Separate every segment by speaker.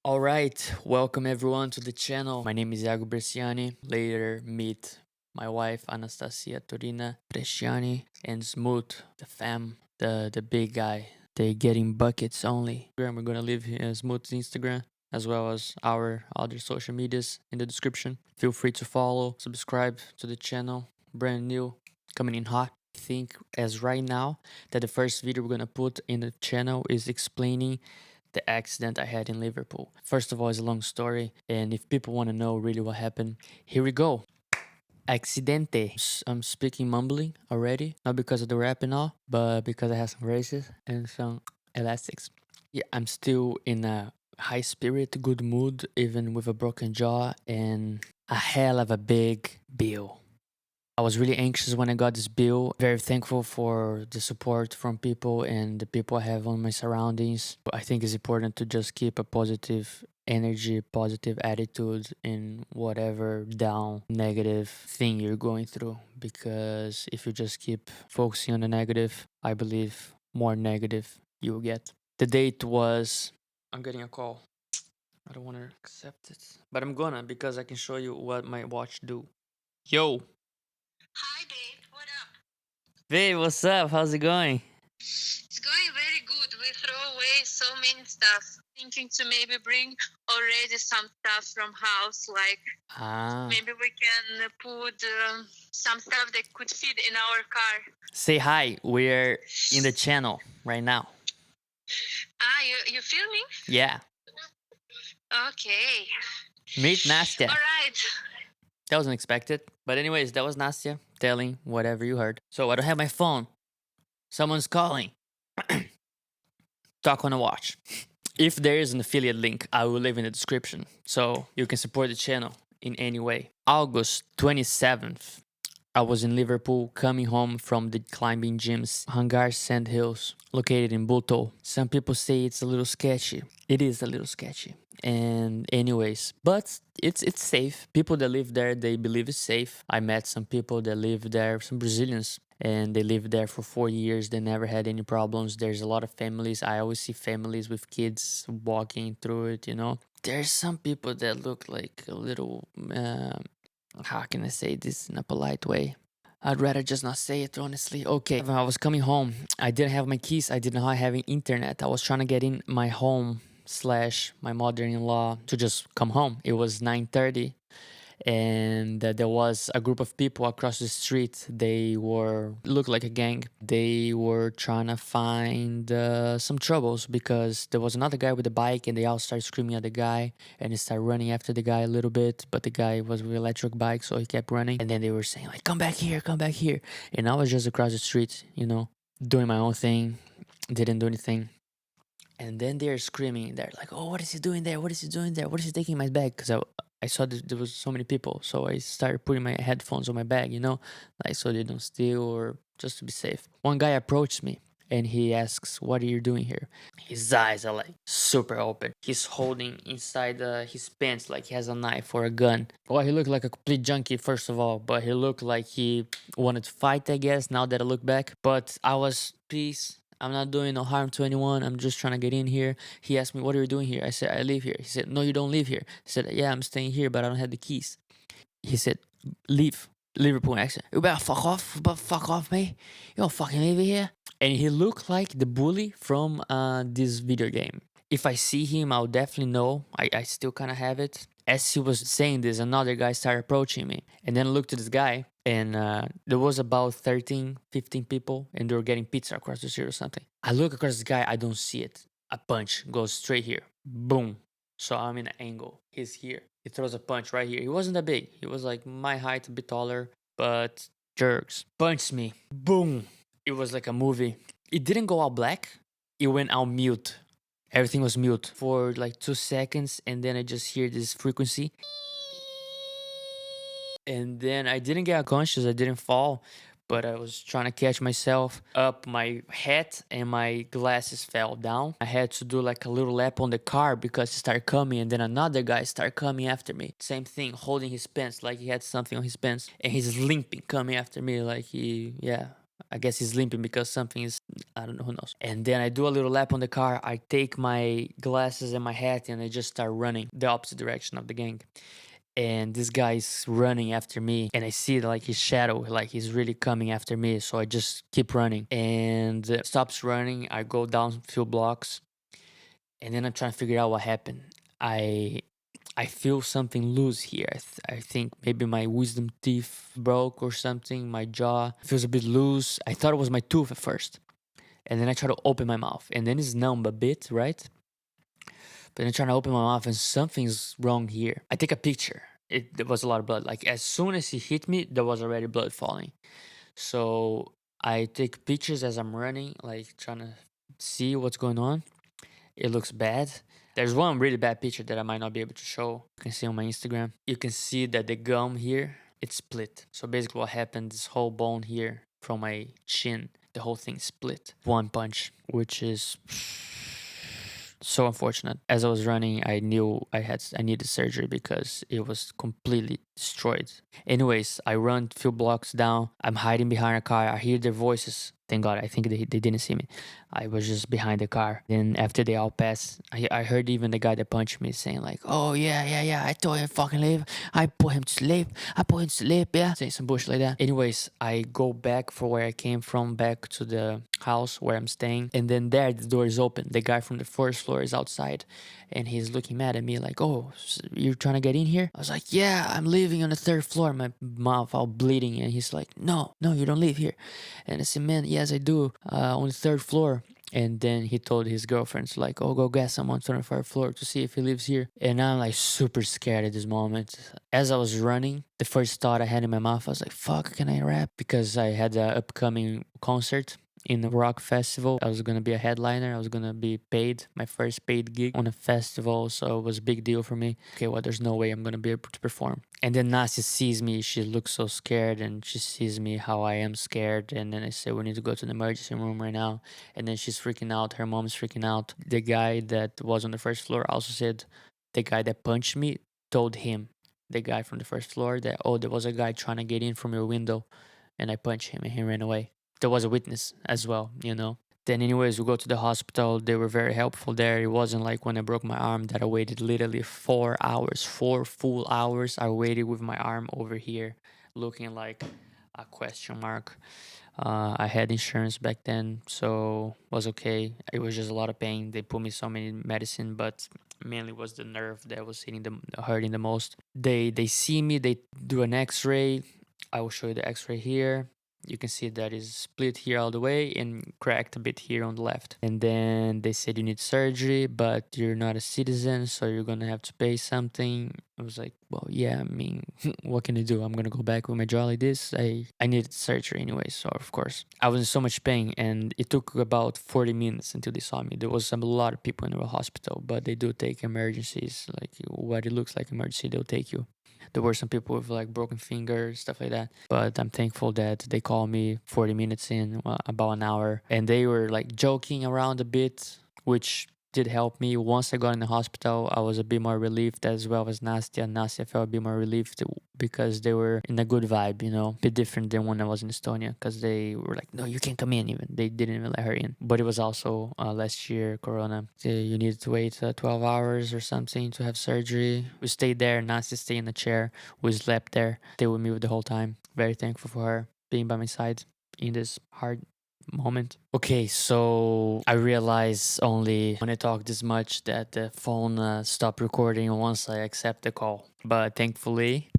Speaker 1: Alright, welcome everyone to the channel. My name is Iago Bresciani. Later meet my wife Anastassia Torina Bresciani and Smoot, the fam, the big guy. They getting buckets only. We're gonna leave Smoot's Instagram as well as our other social medias in the description. Feel free to follow, subscribe to the channel. Brand new, coming in hot. I think as right now that the first video we're gonna put in the channel is explaining the accident I had in Liverpool. First of all, it's a long story, and if people want to know really what happened, here we go. Accidente. I'm speaking mumbling already, not because of the rap and all, but because I have some braces and some elastics. Yeah, I'm still in a high spirit, good mood, even with a broken jaw and a hell of a big bill. I was really anxious when I got this bill. Very thankful for the support from people and the people I have on my surroundings. I think it's important to just keep a positive energy, positive attitude in whatever down negative thing you're going through. Because if you just keep focusing on the negative, I believe more negative you will get. The date was, I'm getting a call. I don't want to accept it, but I'm gonna because I can show you what my watch do. Yo.
Speaker 2: Hi, babe. What up?
Speaker 1: Babe, what's up? How's it going?
Speaker 2: It's going very good. We throw away so many stuff. Thinking to maybe bring already some stuff from house, like maybe we can put some stuff that could fit in our car.
Speaker 1: Say hi. We're in the channel right now.
Speaker 2: Ah, you filming?
Speaker 1: Yeah.
Speaker 2: Okay.
Speaker 1: Meet Nastia.
Speaker 2: All right.
Speaker 1: That was unexpected. But anyways, that was Nastia telling whatever you heard. So I don't have my phone. Someone's calling. Talk on a watch. If there is an affiliate link, I will leave in the description so you can support the channel in any way. August 27th, I was in Liverpool coming home from the climbing gyms, Hangar Sand Hills, located in Bootle. Some people say it's a little sketchy. It is a little sketchy. And anyways, but it's safe. People that live there, they believe it's safe. I met some people that live there, some Brazilians, and they lived there for 4 years. They never had any problems. There's a lot of families. I always see families with kids walking through it, you know. There's some people that look like a little, how can I say this in a polite way? I'd rather just not say it, honestly. Okay, when I was coming home, I didn't have my keys. I did not have internet. I was trying to get in my home slash my mother-in-law to just come home. It was 9:30, and there was a group of people across the street. They were looked like a gang. They were trying to find some troubles because there was another guy with a bike, and they all started screaming at the guy, and they started running after the guy a little bit. But the guy was with electric bike, so he kept running. And then they were saying like, "Come back here, come back here." And I was just across the street, you know, doing my own thing. Didn't do anything. And then they're screaming. They're like, "Oh, what is he doing there? What is he doing there? What is he taking my bag?" Because I saw that there was so many people, so I started putting my headphones on my bag, you know, like so they don't steal or just to be safe. One guy approached me and he asks, "What are you doing here?" His eyes are like super open. He's holding inside his pants like he has a knife or a gun. Well, he looked like a complete junkie first of all, but he looked like he wanted to fight, I guess. Now that I look back, but I was peace. I'm not doing no harm to anyone. I'm just trying to get in here. He asked me, "What are you doing here?" I said, "I live here." He said, "No, you don't live here." I said, "Yeah, I'm staying here, but I don't have the keys." He said, "Leave." Liverpool accent. "You better fuck off. You better fuck off, mate. You don't fucking live here." And he looked like the bully from this video game. If I see him, I'll definitely know. I still kind of have it. As he was saying this, another guy started approaching me. And then I looked at this guy, and there was about 13, 15 people, and they were getting pizza across the street or something. I look across this guy, I don't see it. A punch goes straight here. Boom. So I'm in an angle. He's here. He throws a punch right here. He wasn't that big. He was like my height, a bit taller, but jerks. Punched me. Boom. It was like a movie. It didn't go all black. It went all mute. Everything was mute for like 2 seconds, and then I just hear this frequency. And then I didn't get unconscious. I didn't fall, but I was trying to catch myself up. My hat and my glasses fell down. I had to do like a little lap on the car because he started coming, and then another guy started coming after me. Same thing, holding his pants like he had something on his pants, and he's limping, coming after me like he, yeah. I guess he's limping because something is, I don't know, who knows. And then I do a little lap on the car. I take my glasses and my hat and I just start running the opposite direction of the gang. And this guy's running after me, and I see like his shadow, like he's really coming after me. So I just keep running, and stops running. I go down a few blocks, and then I'm trying to figure out what happened. I feel something loose here. I think maybe my wisdom teeth broke or something. My jaw feels a bit loose. I thought it was my tooth at first, and then I try to open my mouth, and then it's numb a bit, right? But then I try to open my mouth, and something's wrong here. I take a picture. There was a lot of blood. Like as soon as he hit me, there was already blood falling. So I take pictures as I'm running, like trying to see what's going on. It looks bad. There's one really bad picture that I might not be able to show. You can see on my Instagram. You can see that the gum here, it's split. So basically what happened, this whole bone here from my chin, the whole thing split. One punch, which is so unfortunate. As I was running, I knew I needed surgery because it was completely destroyed. Anyways, I run a few blocks down. I'm hiding behind a car. I hear their voices. Thank God, I think they didn't see me. I was just behind the car. Then after they all passed, I heard even the guy that punched me saying like, "Oh yeah, I told him fucking leave. I put him to sleep. Yeah." Saying some bullshit like that. Anyways, I go back for where I came from, back to the house where I'm staying. And then there, the door is open. The guy from the first floor is outside. And he's looking mad at me like, "Oh, you're trying to get in here?" I was like, "Yeah, I'm living on the third floor." My mouth all bleeding. And he's like, no, you don't live here. And I said, "Man, yes, I do. On the third floor." And then he told his girlfriends like, "Oh, go get someone on the third floor to see if he lives here." And I'm like super scared at this moment. As I was running, the first thought I had in my mouth, I was like, "Fuck, can I rap?" Because I had an upcoming concert in the rock festival. I was gonna be a headliner. I was gonna be paid, my first paid gig on a festival, so it was a big deal for me. Okay, well, there's no way I'm gonna be able to perform. And then Nasi sees me. She looks so scared, and she sees me how I am scared. And then I say, "We need to go to the emergency room right now." And then she's freaking out. Her mom's freaking out. The guy that was on the first floor also said the guy that punched me told him, the guy from the first floor, that, "Oh, there was a guy trying to get in from your window, and I punched him and he ran away." There was a witness as well, you know. Then anyways, we go to the hospital. They were very helpful there. It wasn't like when I broke my arm that I waited literally 4 hours, 4 full hours. I waited with my arm over here looking like a question mark. I had insurance back then, so was okay. It was just a lot of pain. They put me so many medicine, but mainly was the nerve that was hurting the most. They see me. They do an X-ray. I will show you the X-ray here. You can see that is split here all the way and cracked a bit here on the left. And then they said you need surgery, but you're not a citizen, so you're gonna have to pay something. I was like, well, yeah, I mean, what can I do? I'm gonna go back with my jaw like this. I needed surgery anyway, so of course. I was in so much pain, and it took about 40 minutes until they saw me. There was a lot of people in the hospital, but they do take emergencies. Like what it looks like emergency, they'll take you. There were some people with like broken fingers, stuff like that. But I'm thankful that they called me 40 minutes in, about an hour, and they were like joking around a bit, which did help me. Once I got in the hospital, I was a bit more relieved, as well as Nastia. Nastia felt a bit more relieved because they were in a good vibe, you know, a bit different than when I was in Estonia, because they were like, "No, you can't come in." Even they didn't even let her in. But it was also last year, Corona. You needed to wait 12 hours or something to have surgery. We stayed there. Nastia stayed in the chair. We slept there. Stayed with me the whole time. Very thankful for her being by my side in this hard moment. Okay, so I realize only when I talk this much that the phone stopped recording once I accept the call. But thankfully,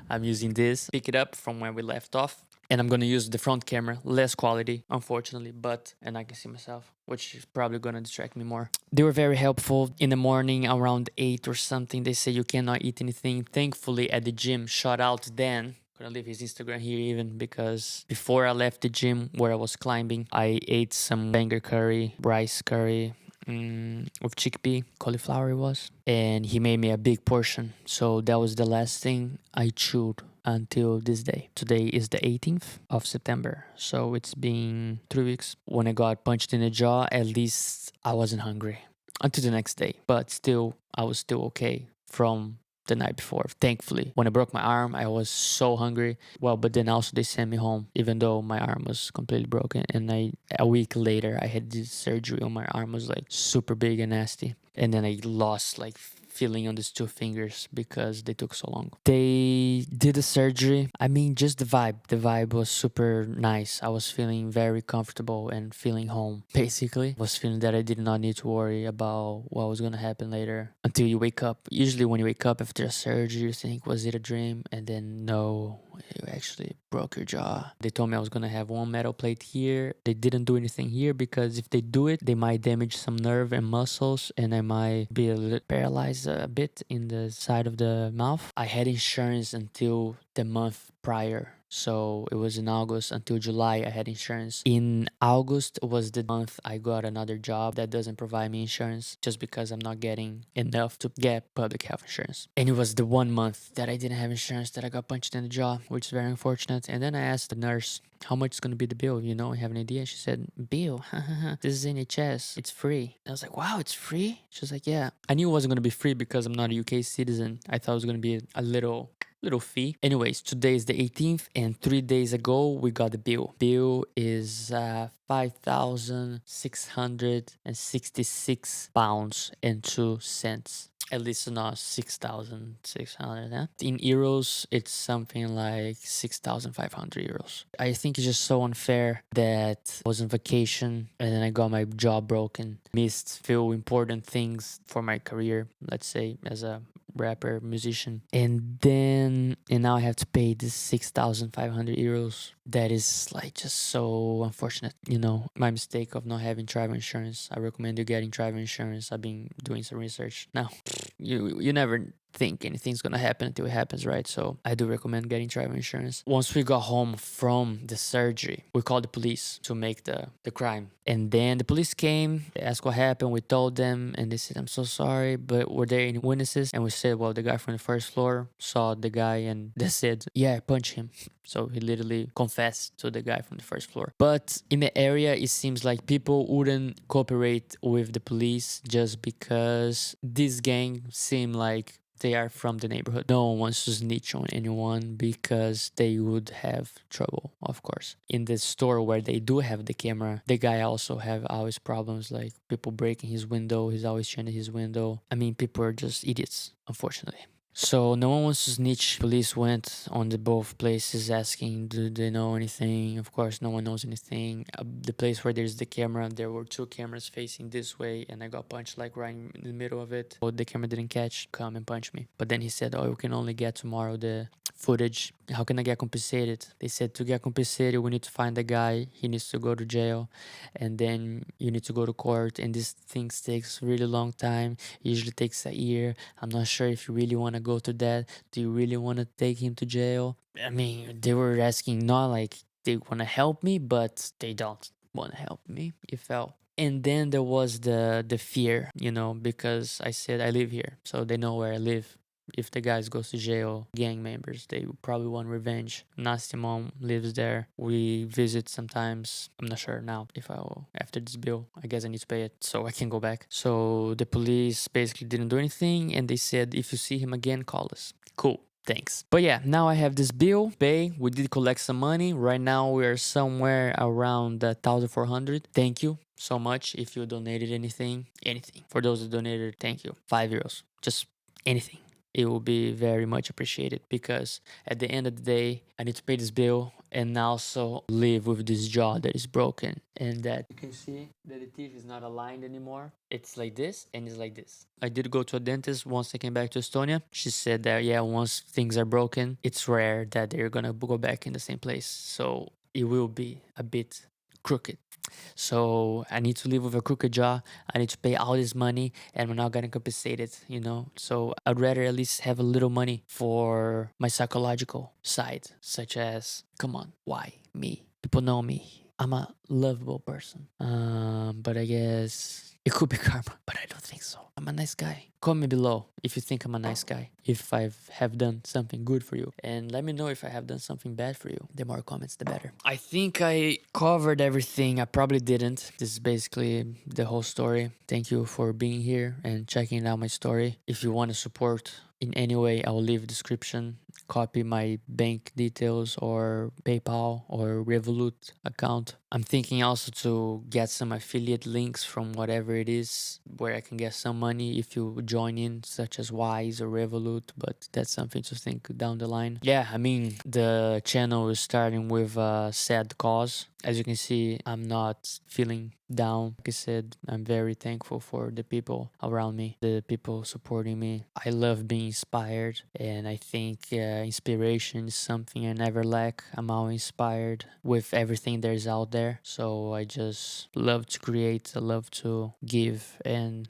Speaker 1: I'm using this. Pick it up from where we left off. And I'm gonna use the front camera, less quality, unfortunately, and I can see myself, which is probably gonna distract me more. They were very helpful. In the morning, around 8 or something, they say you cannot eat anything. Thankfully, at the gym, shout out Dan. Gonna leave his Instagram here even, because before I left the gym where I was climbing, I ate some banger curry, rice curry, with chickpea, cauliflower it was, and he made me a big portion. So that was the last thing I chewed until this day. Today is the 18th of September, so it's been 3 weeks. When I got punched in the jaw, at least I wasn't hungry until the next day, but still I was still okay from the night before, thankfully. When I broke my arm, I was so hungry. Well, but then also they sent me home, even though my arm was completely broken. And a week later, I had this surgery on my arm. It was like super big and nasty. And then I lost like feeling on these two fingers because they took so long. They did the surgery. I mean, just the vibe. The vibe was super nice. I was feeling very comfortable and feeling home. Basically, I was feeling that I did not need to worry about what was gonna happen later until you wake up. Usually, when you wake up after a surgery, you think, was it a dream? And then no, you actually broke your jaw. They told me I was gonna have one metal plate here. They didn't do anything here because if they do it, they might damage some nerve and muscles, and I might be a little paralyzed a bit in the side of the mouth. I had insurance until the month prior. So it was in August until July I had insurance. In August was the month I got another job that doesn't provide me insurance just because I'm not getting enough to get public health insurance. And it was the 1 month that I didn't have insurance that I got punched in the jaw, which is very unfortunate. And then I asked the nurse, how much is going to be the bill? You know, I have an idea. She said, bill, this is NHS. It's free. I was like, wow, it's free? She was like, yeah. I knew it wasn't going to be free because I'm not a UK citizen. I thought it was going to be a little fee. Anyways, today is the 18th and 3 days ago we got the bill. Bill is 5,666 pounds and 2 cents. At least not 6,600. In euros, it's something like 6,500 euros. I think it's just so unfair that I was on vacation and then I got my jaw broken. Missed few important things for my career, let's say, as a rapper, musician. And now I have to pay this 6,500 euros. That is like just so unfortunate. You know, my mistake of not having travel insurance. I recommend you getting travel insurance. I've been doing some research. Now, you never think anything's gonna happen until it happens, right? So I do recommend getting travel insurance. Once we got home from the surgery, we called the police to make the crime. And then the police came, they asked what happened, we told them, and they said, I'm so sorry, but were there any witnesses? And we said, well, the guy from the first floor saw the guy and they said, yeah, punch him. So he literally confessed to the guy from the first floor. But in the area, it seems like people wouldn't cooperate with the police just because this gang seem like they are from the neighborhood. No one wants to snitch on anyone because they would have trouble, of course. In the store where they do have the camera, the guy also have always problems like people breaking his window. He's always checking his window. I mean, people are just idiots, unfortunately. So no one wants to snitch. Police went on the both places asking, do they know anything? Of course, no one knows anything. The place where there's the camera, there were 2 cameras facing this way, and I got punched like right in the middle of it. Oh, the camera didn't catch, come and punch me. But then he said, oh, we can only get tomorrow the footage. How can I get compensated? They said to get compensated, we need to find the guy. He needs to go to jail, and then you need to go to court. And this thing takes really long time. It usually takes a year. I'm not sure if you really want to go to that. Do you really want to take him to jail? I mean, they were asking not like they want to help me, but they don't want to help me. It felt. And then there was the fear, you know, because I said I live here, so they know where I live. If the guys goes to jail, gang members, they probably want revenge. Nasty mom lives there. We visit sometimes. I'm not sure now if I'll, after this bill, I guess I need to pay it so I can go back. So the police basically didn't do anything and they said, if you see him again, call us. Cool. Thanks. But yeah, now I have this bill, pay. We did collect some money. Right now we are somewhere around 1,400. Thank you so much if you donated anything. For those that donated, thank you. 5 euros. Just anything. It will be very much appreciated because at the end of the day, I need to pay this bill and also live with this jaw that is broken. And that you can see that the teeth is not aligned anymore. It's like this and it's like this. I did go to a dentist once I came back to Estonia. She said that, yeah, once things are broken, it's rare that they're going to go back in the same place. So it will be a bit crooked. So I need to live with a crooked jaw. I need to pay all this money and I'm not getting compensated, you know. So I'd rather at least have a little money for my psychological side, such as, come on, why me? People know me. I'm a lovable person. But I guess it could be karma, but I don't think so. I'm a nice guy. Comment below if you think I'm a nice guy. if I have done something good for you. And let me know if I have done something bad for you. The more comments, the better. I think I covered everything. I probably didn't. This is basically the whole story. Thank you for being here and checking out my story. If you want to support in any way, I will leave a description. Copy my bank details or PayPal or Revolut account. I'm thinking also to get some affiliate links from whatever it is where I can get some money if you join in, such as Wise or Revolut, but that's something to think down the line. Yeah, I mean, the channel is starting with a sad cause. As you can see, I'm not feeling down. Like I said, I'm very thankful for the people around me, the people supporting me. I love being inspired, and I think inspiration is something I never lack. I'm always inspired with everything there's out there. So I just love to create, I love to give, and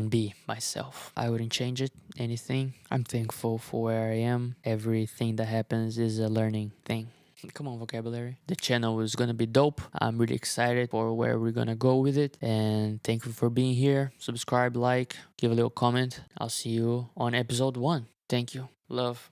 Speaker 1: be myself. I wouldn't change it, anything. I'm thankful for where I am. Everything that happens is a learning thing. Come on, vocabulary. The channel is gonna be dope. I'm really excited for where we're gonna go with it. And thank you for being here. Subscribe, like, give a little comment. I'll see you on episode 1. Thank you. Love.